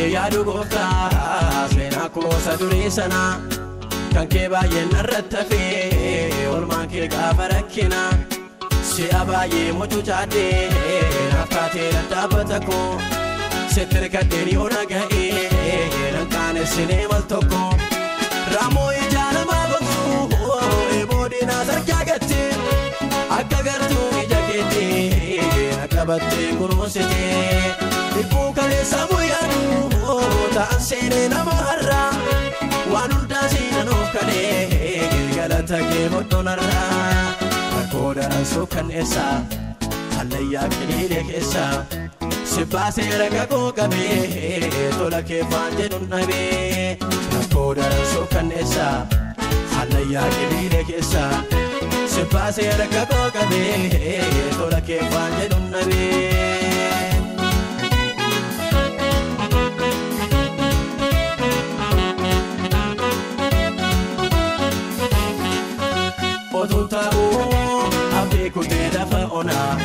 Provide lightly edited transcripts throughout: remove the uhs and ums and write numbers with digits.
yaadu gooftaa seenaa koosa durii sana kan kee baay'een irratti fee olmaan kee gaafa rakkina si'a baay'ee mochuu chaadee naaf taatee dadhaabata koo sitti hirkadheen yoo naga'ee nan qaanessinee mal tokko raamoo ijaa namaa gogsuu boodinaa sarkaa gattee akka gartuu ija keettee na qabattee kunuunsitee dhibbuu kaleessa muyyaaduu ta'an seenee nama har'aa waan hundaa seenanuuf kalee galata kee hodhonarraa rakkoo daransuu kanneessaa hallayyaa qiliilee keessaa si baasee raga koo qabee tola kee faan jedhuun dhabee rakkoo daransuu kanneessaa hallayyaa qiliilee keessaa si baasee raga koo qabee tola kee faan jedhuun dhabee. Otuu ta'uu abdii kutee lafa onaa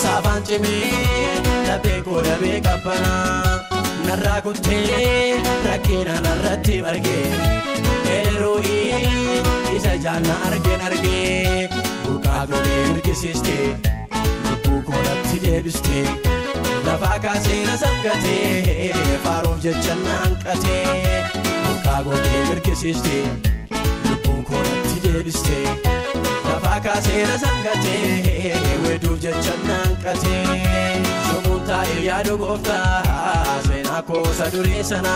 saafaan cimee dhabee koo dhabee qabbanaa narraa kuttee rakkina narratti margee eeroo'ii isa jaanna argee buqaa godhee mirgisiistee lubbuu koodhatti deebistee lafaa kaasee na sangatee faaruuf jecha na hanqatee buqaa godhee mirgisiistee lubbuu koodhatti deebistee lafaa kaasee na sangatee weeduuf jecha na hanqatee yommuu taa'ee yaadu gooftaa seenaa koosa durii sana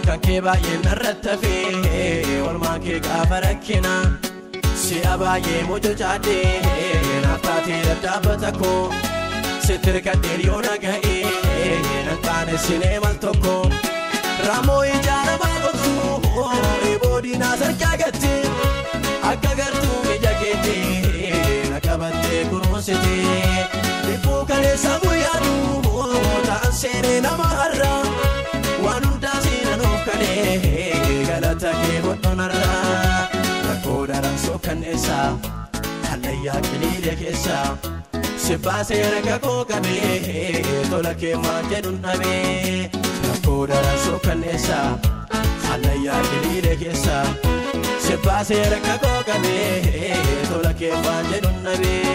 kan kee baay'een irratti fee olmaan kee gaafa rakkina si'a baay'ee mochuu chaadee naaf taatee dadhaabata koo sitti hirkadheen yoo naga'ee nan qaanessinee mal tokko raamoo ijaa namaa gogsuu boodinaa sarkaa gattee akka gartuu ija keettee na qabattee kunuunsitee dhibbuu kaleessa muyyaaduu ta'an seenee nama har'aa waan hundaa seenanuuf kalee galata kee hodhonarraa rakkoo daransuu kanneessaa hallayyaa qiliilee keessaa si baasee raga koo qabee tola kee faan jedhuun dhabee rakkoo daransuu kanneessaa hallayyaa qiliilee keessaa si baasee raga koo qabee tola kee faan jedhuun dhabee.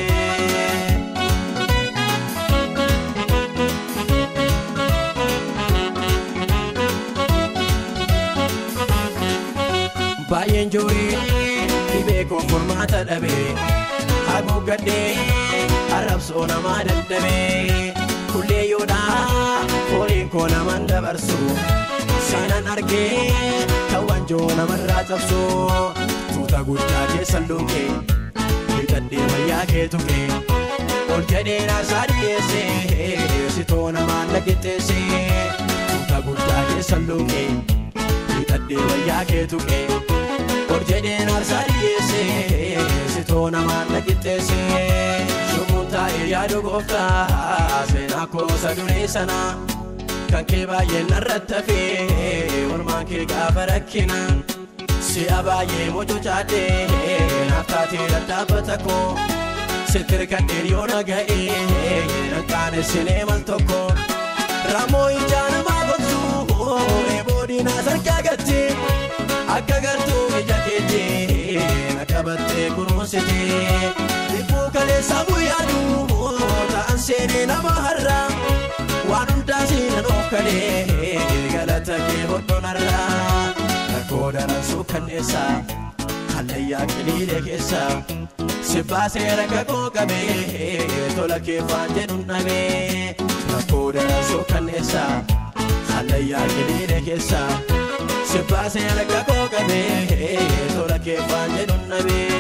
Baay'een joorii dhibee koo furmaata dhabee haguuggadhee arrabsoo namaa dadhabee kullee yoodhaa fooliin koo naman dabarsu seenan argee kan wanjoo namarraa cabsu tuuta guddaa keessa luukee hidhadhee wayyaa kee tuqee ol jedhee naarsaa dhiyeessee sitoo namaan naqixxeessee tuuta guddaa keessa luukee hidhadhee wayyaa kee tuqee ol jedhee naarsaa dhiyeessee sitoo namaan naqixxeessee yommuu taa'ee yaadu gooftaa seenaa koosa durii sana kan kee baay'een irratti fee olmaan kee gaafa rakkina si'a baay'ee mochuu chaadee naaf taatee dadhaabata koo sitti hirkadheen yoo naga'ee nan qaanessinee mal tokko raamoo ijaa namaa gogsuu boodinaa sarkaa gattee akka gartuu ija keettee na qabattee kunuunsitee dhibbuu kaleessa muyyaaduu ta'an seenee nama har'aa waan hundaa seenanuuf kalee galata kee hodhonarraa rakkoo daransuu kanneessaa hallayyaa qiliilee keessaa si baasee raga koo qabee tola kee faan jedhuun dhabee rakkoo daransuu kanneessaa hallayyaa qiliilee keessaa si baasee raga koo qabee tola kee faan jedhuun dhabee.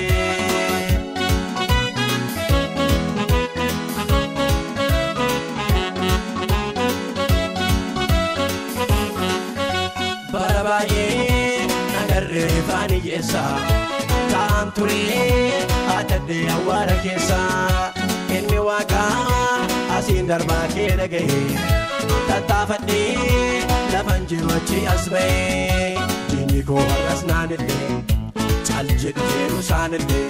Bara baay'ee nagarree faanii keessaa ta'an turee addaddee awwaara keessaa ilmi waaqaa asiin darbaa kee dhaga'ee tattaafadhee lafan jiru achi as ba'ee diinni koo har'as naanillee cal jedhu jedhu isaanillee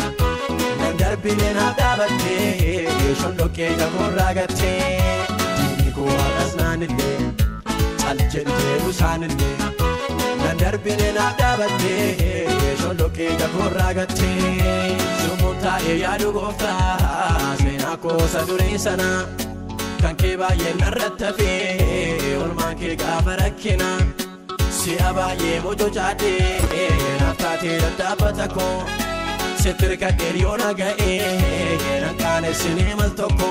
nan darbinee naaf dhaabattee shondoqqee jagoorraa gattee diinni koo har'as naanillee aljedheeru saanillee nan darbine naaf dhaabattee sholokkee gakoorraa gattee sumuun taa'ee yaadu gooftaa seenaa koosa durii sana kan kee baay'een narratti hafee olmaan kee gaafa rakkina si'a baay'ee mococaadhee naaf taatee daddaabata koo sitti hirkadhee dhiyoona ga'ee nan qaanessinee mal tokko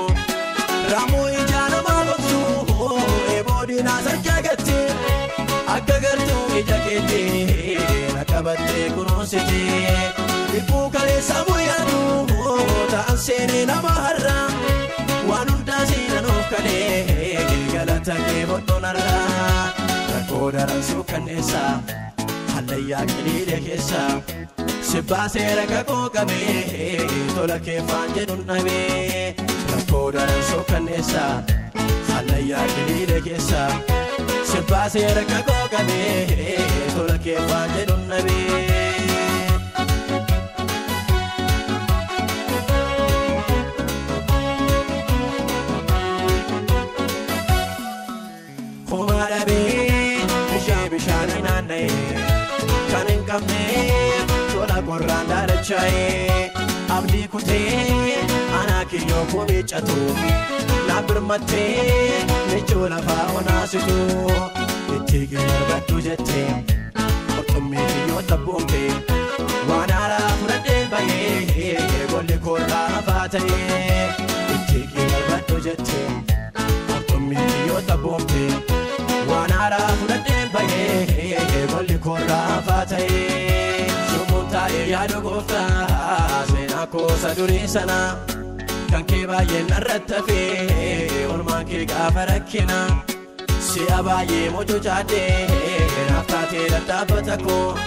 raamuu ijaa namaa gogsu eeboodinaa sarkaa gattee akka gartuu ija keettee na qabattee kunuunsitee dhibbuu kaleessaa muyyaaduu ta'an seenee nama har'aa waan hundaa siinan kalee galata kee bodhonarraa rakkoo daransuu kanneessaa hallayyaa qiliilee keessaa sibbaasee raga koo qabee tola keeffaan jedhun dhabee rakkoo daransuu kanneessaa hallayyaa qiliilee keessaa sibbaasee raga koo qabee tola keeffaan jedhun dhabee. Bishaanii naanna'ee kan hin qabne tola qorraan daalachaa'ee abdii kutee anaa kiyyoo koo miiccatu na birmattee michuu lafaa onaasitu itti garbadhu jettee qurxummii kiyyoo tabboomtee waan haaraa fudhadhee bahee golli koorraa hafaa ta'ee itti garbadhu jettee qurxummii kiyyoo tabboomtee waan haaraa fudhadhee golli koorraa hafaa ta'ee sumuun taa'ee yaadu gooftaa seenaa koosa durii sana kan kee baay'een narratti hafee olmaan kee gaafa rakkina si'a baay'ee mococaadhee naaf taatee daddaabata koo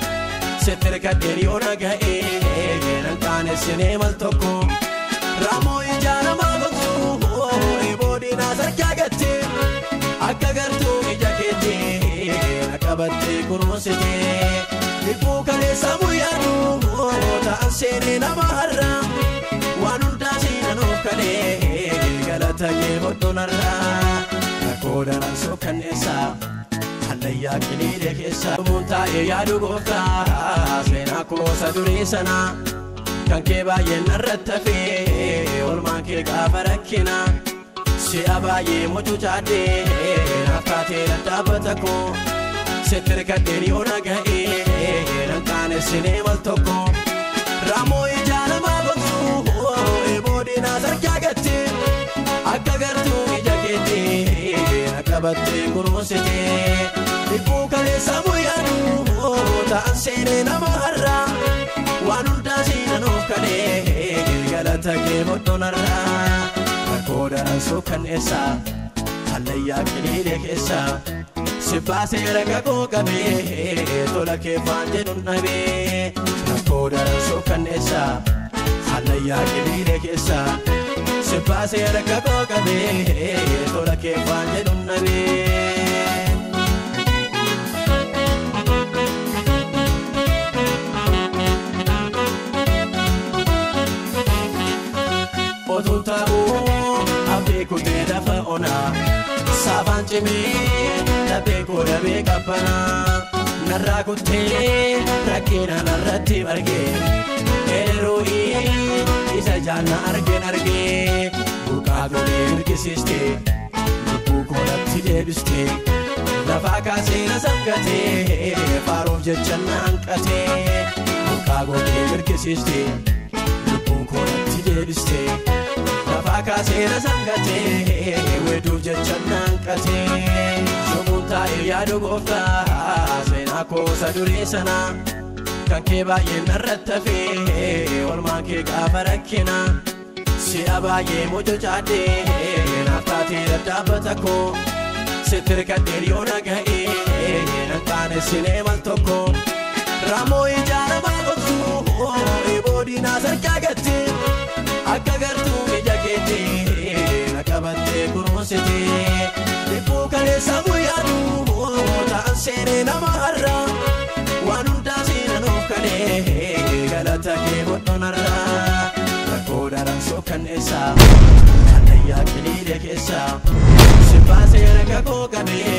sitti hirkadhee dhiyoona ga'ee nan qaanessinee mal tokko raamuu ijaa namaa gogsu eeboodinaa sarkaa gattee akka gartuu ija keettee na qabattee kunuunsitee dhibbuu kaleessaa muyyaaduu ta'an seenee nama har'aa waan hundaa siinan kalee galata kee bodhonarraa rakkoo daransuu kanneessaa hallayyaa qiliilee keessaa sumuun taa'ee yaadu gooftaa seenaa koosa durii sana kan kee baay'een narratti hafee olmaan kee gaafa rakkina si'a baay'ee mococaadhee naaf taatee daddaabata koo sitti hirkadhee dhiyoona ga'ee nan qaanessinee mal tokko raamuu ijaa namaa gogsu eeboodinaa sarkaa gattee akka gartuu ija keettee na qabattee kunuunsitee dhibbuu kaleessaa muyyaaduu ta'an seenee nama har'aa waan hundaa siinan kalee galata kee bodhonarraa rakkoo daransuu kanneessaa hallayyaa qiliilee keessaa sibbaasee raga koo qabee tola keeffaan jedhun dhabee rakkoo daransuu kanneessaa hallayyaa qiliilee keessaa sibbaasee raga koo qabee tola keeffaan jedhun dhabee. Otuun ta'uu abdii kutee lafa onaa saafaan cimee dhabee koo dhabee qabbanaa narraa kuttee rakkina narratti margee eeroo'ii isa jaanna argee buqaa golee mirgisiistee lubbuu koolatti deebistee lafaa kaasee na sangatee faaruuf jecha na hanqatee buqaa golee mirgisiistee lubbuu koolatti deebistee lafaa kaasee na sangatee weeduuf jecha na hanqatee sumuun taa'ee yaadu gooftaa seenaa koosa durii sana kan kee baay'een narratti hafee olmaan kee gaafa rakkina si'a baay'ee mococaadhee naaf taatee daddaabata koo sitti hirkadhee dhiyoona ga'ee nan qaanessinee mal tokko raamuu ijaa namaa gogsu eeboodinaa sarkaa gattee akka gartuu ija keettee na qabattee kunuunsitee dhibbuu kaleessaa muyyaaduu ta'an seenee nama har'aa waan hundaa siinan kalee galata kee bodhonarraa rakkoo daransuu kanneessaa hallayyaa qiliilee keessaa sibbaasee raga koo qabee